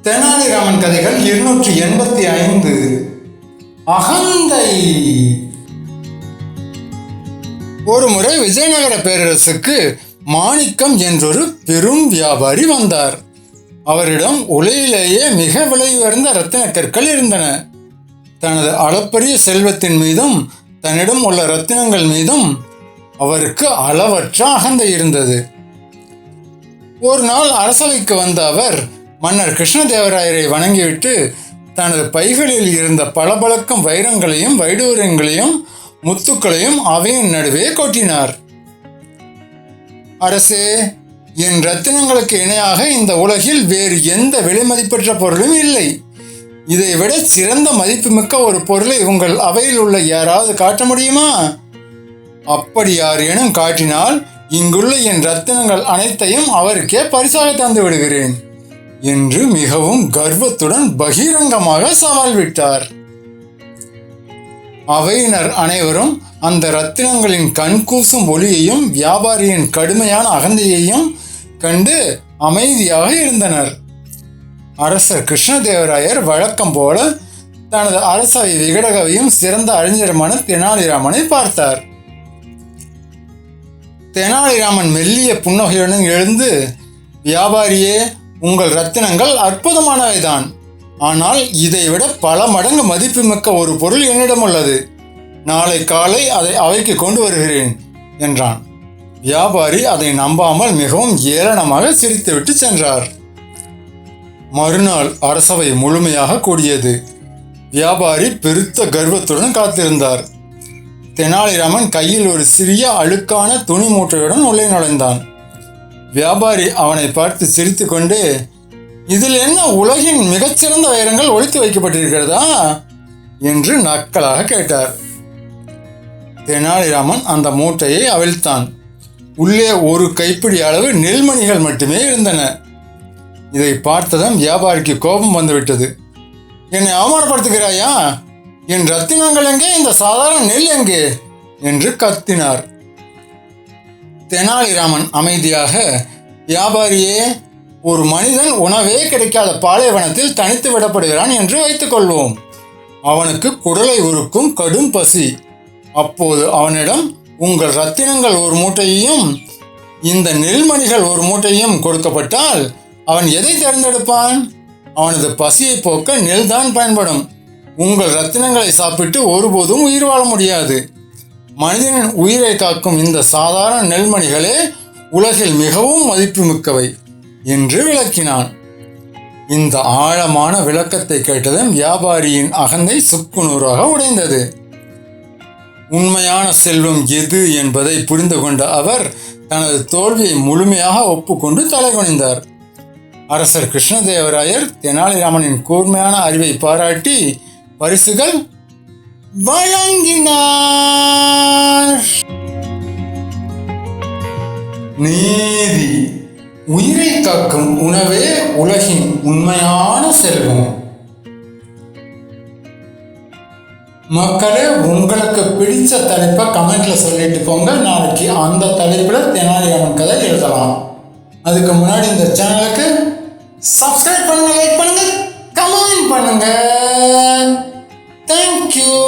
தெனாலிராமன் கதைகள் 285. அகந்தை. ஒரு முறை விஜயநகர பேரரசுக்கு மாணிக்கம் என்றொரு பெரும் வியாபாரி வந்தார். அவரிடம் உலகிலேயே மிக விலை உயர்ந்த இரத்தின கற்கள் இருந்தன. தனது அளப்பரிய செல்வத்தின் மீதும் தன்னிடம் உள்ள இரத்தினங்கள் மீதும் அவருக்கு அளவற்ற அகந்தை இருந்தது. ஒரு நாள் அரசவைக்கு வந்த அவர் மன்னர் கிருஷ்ணதேவராயரை வணங்கிவிட்டு தனது பைகளில் இருந்த பளபளக்கும் வைரங்களையும் வைடூரியங்களையும் முத்துக்களையும் அவையின் நடுவே கொட்டினார். அரசே, என் ரத்தினங்களுக்கு இணையாக இந்த உலகில் வேறு எந்த விலைமதிப்பற்ற பொருளும் இல்லை. இதைவிட சிறந்த மதிப்புமிக்க ஒரு பொருளை உங்கள் அவையில் உள்ள யாராவது காட்ட முடியுமா? அப்படி யாரேனும் காட்டினால் இங்குள்ள என் ரத்தினங்கள் அனைத்தையும் அவருக்கே பரிசாக தந்து விடுகிறேன் என்று மிகவும் கர்வத்துடன் பகிரங்கமாக சவால் விட்டார். அவையினர் அனைவரும் அந்த ரத்தினங்களின் கண்கூசும் ஒளியையும் வியாபாரியின் கடுமையான அகந்தையையும் கண்டு அமைதியாக இருந்தனர். அரசர் கிருஷ்ணதேவராயர் வழக்கம் போல தனது அரசவை விகடகவையும் சிறந்த அறிஞருமான தெனாலிராமனை பார்த்தார். தெனாலிராமன் மெல்லிய புன்னகையுடன் எழுந்து, வியாபாரியே, உங்கள் ரத்தினங்கள் அற்புதமானவைதான். ஆனால் இதைவிட பல மடங்கு மதிப்புமிக்க ஒரு பொருள் என்னிடம் உள்ளது. நாளை காலை அதை அவைக்கு கொண்டு வருகிறேன் என்றான். வியாபாரி அதை நம்பாமல் மிகவும் ஏளனமாக சிரித்துவிட்டு சென்றார். மறுநாள் அரசவை முழுமையாக கூடியது. வியாபாரி பெருத்த கர்வத்துடன் காத்திருந்தார். தெனாலிராமன் கையில் ஒரு சிறிய அழுக்கான துணி மூட்டையுடன் உள்ளே நுழைந்தான். வியாபாரி அவனை பார்த்து சிரித்து கொண்டே, இதில் என்ன உலகின் மிகச்சிறந்த வைரங்கள் ஒளித்து வைக்கப்பட்டிருக்கிறதா என்று நக்கலாக கேட்டார். தெனாலிராமன் அந்த மூட்டையை அவிழ்த்தான். உள்ளே ஒரு கைப்பிடி அளவு நெல்மணிகள் மட்டுமே இருந்தன. இதை பார்த்ததும் வியாபாரிக்கு கோபம் வந்துவிட்டது. என்னை அவமானப்படுத்துகிறாயா? என் ரத்தினங்கள் எங்கே? இந்த சாதாரண நெல் எங்கே என்று கத்தினார். தெனாலிராமன் அமைதியாக, வியாபாரியே, ஒரு மனிதன் உணவே கிடைக்காத பாலைவனத்தில் தனித்து விடப்படுகிறான் என்று வைத்துக் கொள்வோம். அவனுக்கு குடலை உருக்கும் கடும் பசி. அப்போது அவனிடம் உங்கள் ரத்தினங்கள் ஒரு மூட்டையையும் இந்த நெல்மணிகள் ஒரு மூட்டையும் கொடுக்கப்பட்டால் அவன் எதை தேர்ந்தெடுப்பான்? அவனது பசியை போக்க நெல் தான் பயன்படும். உங்கள் ரத்தினங்களை சாப்பிட்டு ஒருபோதும் உயிர் வாழ முடியாது. மனிதனின் உயிரை காக்கும் இந்த சாதாரண நெல்மணிகளே உலகில் மிகவும் மதிப்புமிக்கவை என்று விளக்கினான். இந்த ஆழமான விளக்கத்தை கேட்டதும் வியாபாரியின் அகந்தை சுக்குநூறாக உடைந்தது. உண்மையான செல்வம் எது என்பதை புரிந்து கொண்ட அவர் தனது தோல்வியை முழுமையாக ஒப்புக்கொண்டு தலைகுனிந்தார். அரசர் கிருஷ்ணதேவராயர் தெனாலிராமனின் கூர்மையான அறிவை பாராட்டி பரிசுகள் வழங்கினார். நீதி. உயிரை காக்கும் உணவே உலகின் உண்மையான செல்வம். மக்களே, உங்களுக்கு பிடிச்ச தலைப்பை கமெண்ட்ல சொல்லிட்டு போங்க. நாளைக்கு அந்த தலைப்புல தெனாலிராமன் கதை எழுதலாம். அதுக்கு முன்னாடி இந்த சேனலுக்கு சப்ஸ்கிரைப் பண்ணுங்க, லைக் பண்ணுங்க, கமெண்ட் பண்ணுங்க. Thank you.